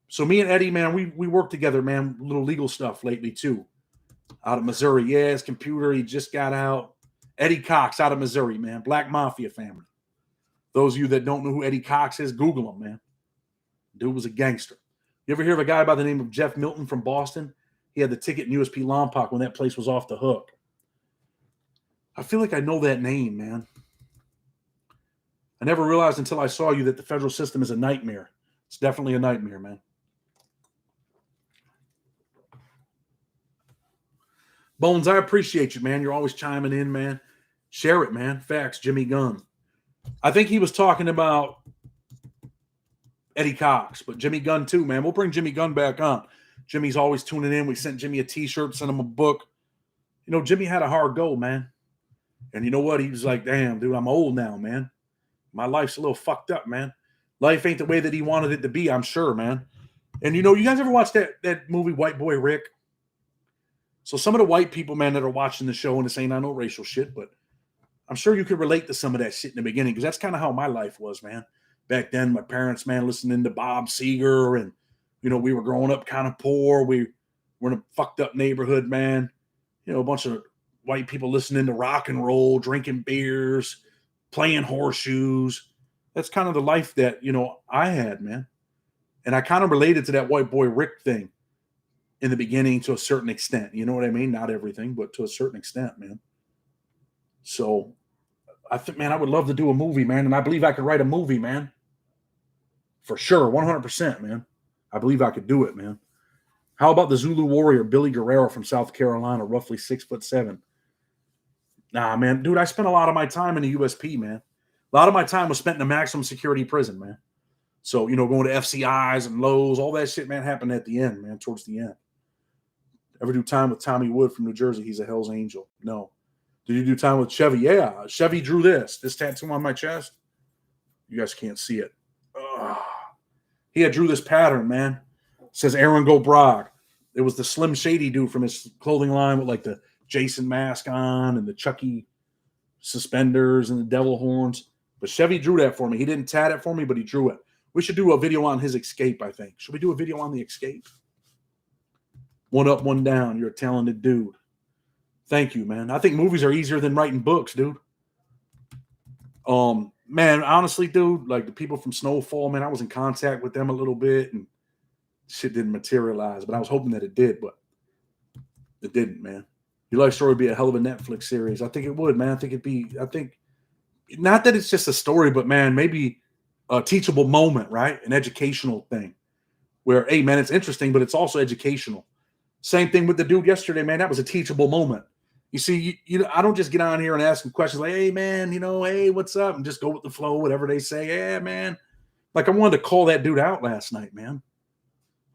So me and Eddie, man, we work together, man, little legal stuff lately too. Out of Missouri. Yeah, his computer, he just got out. Eddie Cox out of Missouri, man. Black Mafia family. Those of you that don't know who Eddie Cox is, Google him, man. Dude was a gangster. You ever hear of a guy by the name of Jeff Milton from Boston? He had the ticket in USP Lompoc when that place was off the hook. I feel like I know that name, man. I never realized until I saw you that the federal system is a nightmare. It's definitely a nightmare, man. Bones, I appreciate you, man. You're always chiming in, man. Share it, man. Facts, Jimmy Gunn. I think he was talking about Eddie Cox, but Jimmy Gunn too, man. We'll bring Jimmy Gunn back on. Jimmy's always tuning in. We sent Jimmy a T-shirt, sent him a book. Jimmy had a hard go, man. And you know what? He was like, damn, dude, I'm old now, man. My life's a little fucked up, man. Life ain't the way that he wanted it to be, I'm sure, man. And, you guys ever watch that movie, White Boy Rick? So some of the white people, man, that are watching the show, and this ain't no racial shit, but I'm sure you could relate to some of that shit in the beginning because that's kind of how my life was, man. back then, my parents, man, listening to Bob Seger, and we were growing up kind of poor. We were in a fucked up neighborhood, man. A bunch of white people listening to rock and roll, drinking beers, playing horseshoes. That's kind of the life that I had, man. And I kind of related to that white boy Rick thing in the beginning to a certain extent. You know what I mean? Not everything, but to a certain extent, man. So I think, man, I would love to do a movie, man. And I believe I could write a movie, man. For sure. 100%, man. I believe I could do it, man. How about the Zulu warrior, Billy Guerrero from South Carolina, roughly 6'7"? Nah, man. Dude, I spent a lot of my time in the USP, man. A lot of my time was spent in a maximum security prison, man. So, going to FCIs and Lowe's, all that shit, man, happened at the end, man, towards the end. Ever do time with Tommy Wood from New Jersey? He's a Hell's Angel. No. Did you do time with Chevy? Yeah. Chevy drew this tattoo on my chest. You guys can't see it. Ugh. He had drew this pattern, man. It says Aaron Gobrog. It was the Slim Shady dude from his clothing line with like the Jason mask on and the Chucky suspenders and the devil horns. But Chevy drew that for me. He didn't tat it for me, but he drew it. We should do a video on his escape, I think. Should we do a video on the escape? One up, one down. You're a talented dude. Thank you, man. I think movies are easier than writing books, dude. Man, honestly, dude, like the people from Snowfall, man, I was in contact with them a little bit and shit didn't materialize, but I was hoping that it did, but it didn't, man. Your life story would be a hell of a Netflix series. I think it would, man. I think not that it's just a story, but man, maybe a teachable moment, right? An educational thing where, hey, man, it's interesting, but it's also educational. Same thing with the dude yesterday, man. That was a teachable moment. You see, I don't just get on here and ask them questions like, hey, man, hey, what's up? And just go with the flow, whatever they say. Yeah, man. Like I wanted to call that dude out last night, man.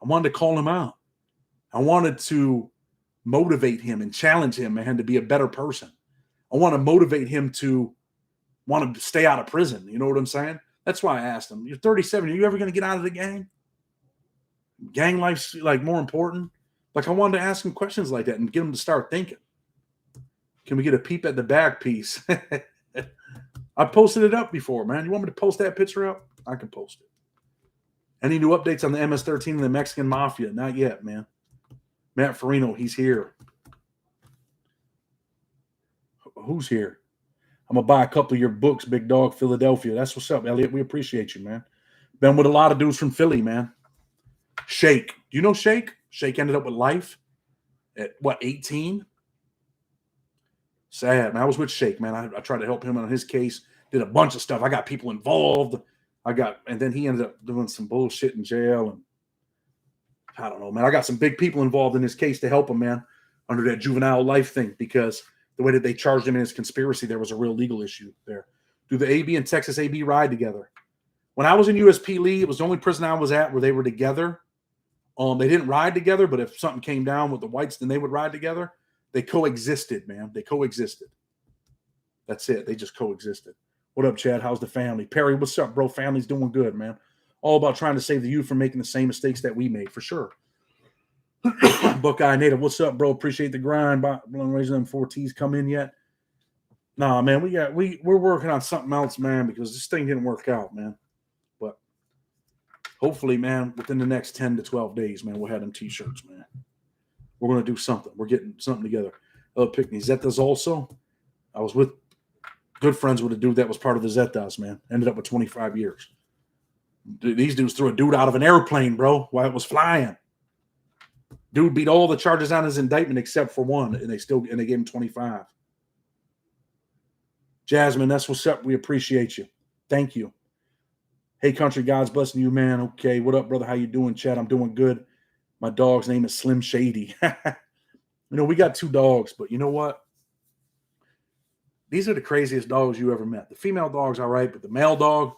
I wanted to call him out. I wanted to motivate him and challenge him, man, to be a better person. I want to motivate him to want to stay out of prison. You know what I'm saying? That's why I asked him, you're 37. Are you ever going to get out of the gang? Gang life's like more important. Like I wanted to ask him questions like that and get him to start thinking. Can we get a peep at the back piece? I posted it up before, man. You want me to post that picture up? I can post it. Any new updates on the MS-13 and the Mexican Mafia? Not yet, man. Matt Farino, he's here. Who's here? I'm going to buy a couple of your books, Big Dog, Philadelphia. That's what's up, Elliot. We appreciate you, man. Been with a lot of dudes from Philly, man. Shake. Do you know Shake? Shake ended up with life at, 18? Sad, man. I was with Shake, man. I tried to help him on his case. Did a bunch of stuff. I got people involved. And then he ended up doing some bullshit in jail. And I don't know, man. I got some big people involved in his case to help him, man, under that juvenile life thing, because the way that they charged him in his conspiracy, there was a real legal issue there. Do the AB and Texas AB ride together? When I was in USP Lee, it was the only prison I was at where they were together. They didn't ride together, but if something came down with the whites, then they would ride together. They coexisted, man. They coexisted. That's it. They just coexisted. What up, Chad? How's the family? Perry, what's up, bro? Family's doing good, man. All about trying to save the youth from making the same mistakes that we made, for sure. Buckeye Native, what's up, bro? Appreciate the grind. Raising them 4Ts come in yet? Nah, man, we're working on something else, man, because this thing didn't work out, man. But hopefully, man, within the next 10 to 12 days, man, we'll have them T-shirts, man. We're going to do something. We're getting something together. Pick me. Zetas also. I was good friends with a dude that was part of the Zetas, man. Ended up with 25 years. These dudes threw a dude out of an airplane, bro, while it was flying. Dude beat all the charges on his indictment except for one, and they gave him 25. Jasmine, that's what's up. We appreciate you. Thank you. Hey, country, God's blessing you, man. Okay, what up, brother? How you doing, Chad? I'm doing good. My dog's name is Slim Shady. We got 2 dogs, but you know what? These are the craziest dogs you ever met. The female dog's all right, but the male dog,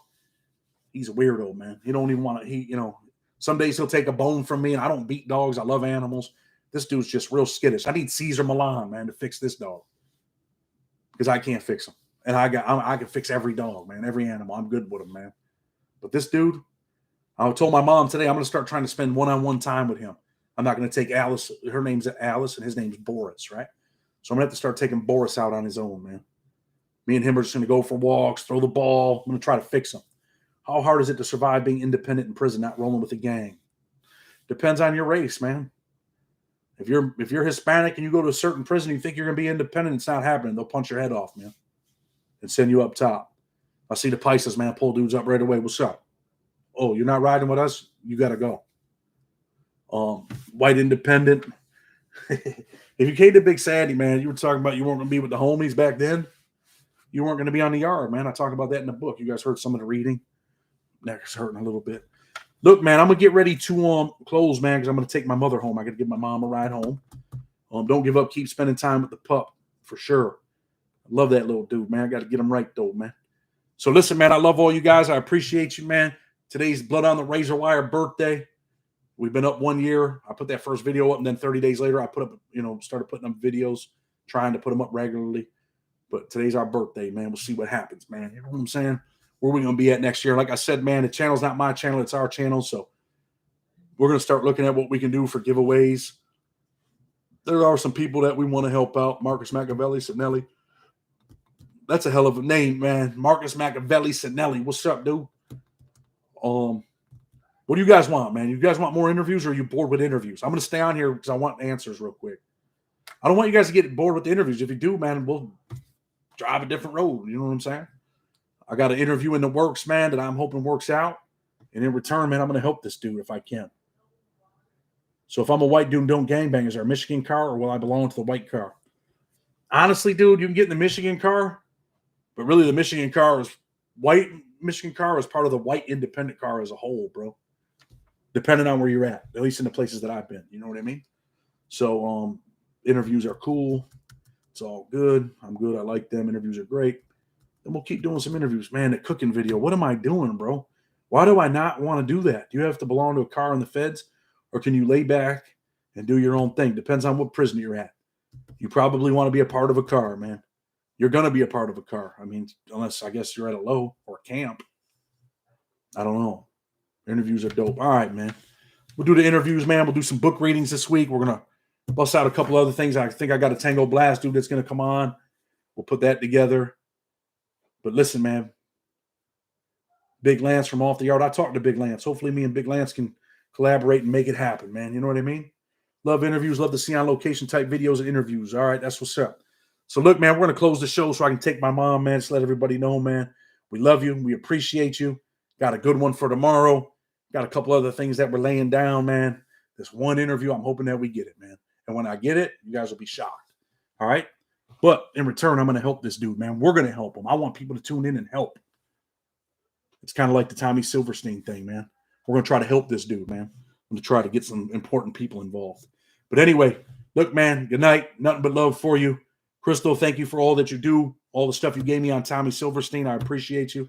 he's a weirdo, man. He don't even want to, some days he'll take a bone from me, and I don't beat dogs. I love animals. This dude's just real skittish. I need Caesar Milan, man, to fix this dog because I can't fix him. And I can fix every dog, man, every animal. I'm good with him, man. But this dude, I told my mom today I'm going to start trying to spend one-on-one time with him. I'm not going to take Alice. Her name's Alice, and his name's Boris, right? So I'm going to have to start taking Boris out on his own, man. Me and him are just going to go for walks, throw the ball. I'm going to try to fix him. How hard is it to survive being independent in prison, not rolling with a gang? Depends on your race, man. If you're Hispanic and you go to a certain prison, you think you're gonna be independent, it's not happening. They'll punch your head off, man, and send you up top. I see the Pisces, man, pull dudes up right away. What's up? Oh, you're not riding with us? You gotta go. White independent. If you came to Big Sandy, man, you were talking about you weren't gonna be with the homies back then. You weren't gonna be on the yard, man. I talk about that in the book. You guys heard some of the reading. Neck's hurting a little bit. Look, man, I'm gonna get ready to close, man, because I'm gonna take my mother home. I gotta give my mom a ride home. Don't give up. Keep spending time with the pup for sure. I love that little dude, man. I got to get him right though, man. So listen, man, I love all you guys. I appreciate you, man. Today's Blood on the Razor Wire birthday. We've been up 1 year. I put that first video up, and then 30 days later, I put up, started putting up videos, trying to put them up regularly. But today's our birthday, man. We'll see what happens, man. You know what I'm saying? Where we gonna be at next year? Like I said, man, the channel's not my channel; it's our channel. So we're gonna start looking at what we can do for giveaways. There are some people that we want to help out. Marcus Machiavelli Sinelli. That's a hell of a name, man. Marcus Machiavelli Sinelli. What's up, dude? What do you guys want, man? You guys want more interviews, or are you bored with interviews? I'm going to stay on here because I want answers real quick. I don't want you guys to get bored with the interviews. If you do, man, we'll drive a different road. You know what I'm saying? I got an interview in the works, man, that I'm hoping works out. And in return, man, I'm going to help this dude if I can. So if I'm a white dude and don't gangbang, is there a Michigan car, or will I belong to the white car? Honestly, dude, you can get in the Michigan car, but really the Michigan car is white. Michigan car is part of the white independent car as a whole, bro. Depending on where you're at least in the places that I've been. You know what I mean? So interviews are cool. It's all good. I'm good. I like them. Interviews are great. Then we'll keep doing some interviews. Man, the cooking video. What am I doing, bro? Why do I not want to do that? Do you have to belong to a car in the feds? Or can you lay back and do your own thing? Depends on what prison you're at. You probably want to be a part of a car, man. You're going to be a part of a car. I mean, unless I guess you're at a low or a camp. I don't know. Interviews are dope. All right, man. We'll do the interviews, man. We'll do some book readings this week. We're going to bust out a couple other things. I think I got a Tango Blast dude that's going to come on. We'll put that together. But listen, man. Big Lance from Off the Yard. I talked to Big Lance. Hopefully me and Big Lance can collaborate and make it happen, man. You know what I mean? Love interviews. Love to see on location type videos and interviews. All right, that's what's up. So look, man, we're going to close the show so I can take my mom, man. Just let everybody know, man. We love you. We appreciate you. Got a good one for tomorrow. Got a couple other things that we're laying down, man. This one interview, I'm hoping that we get it, man. And when I get it, you guys will be shocked. All right? But in return, I'm going to help this dude, man. We're going to help him. I want people to tune in and help. It's kind of like the Tommy Silverstein thing, man. We're going to try to help this dude, man. I'm going to try to get some important people involved. But anyway, look, man, good night. Nothing but love for you. Crystal, thank you for all that you do, all the stuff you gave me on Tommy Silverstein. I appreciate you.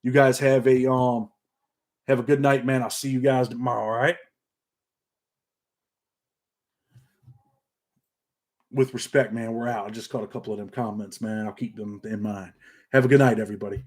You guys have a good night, man. I'll see you guys tomorrow, all right? With respect, man, we're out. I just caught a couple of them comments, man. I'll keep them in mind. Have a good night, everybody.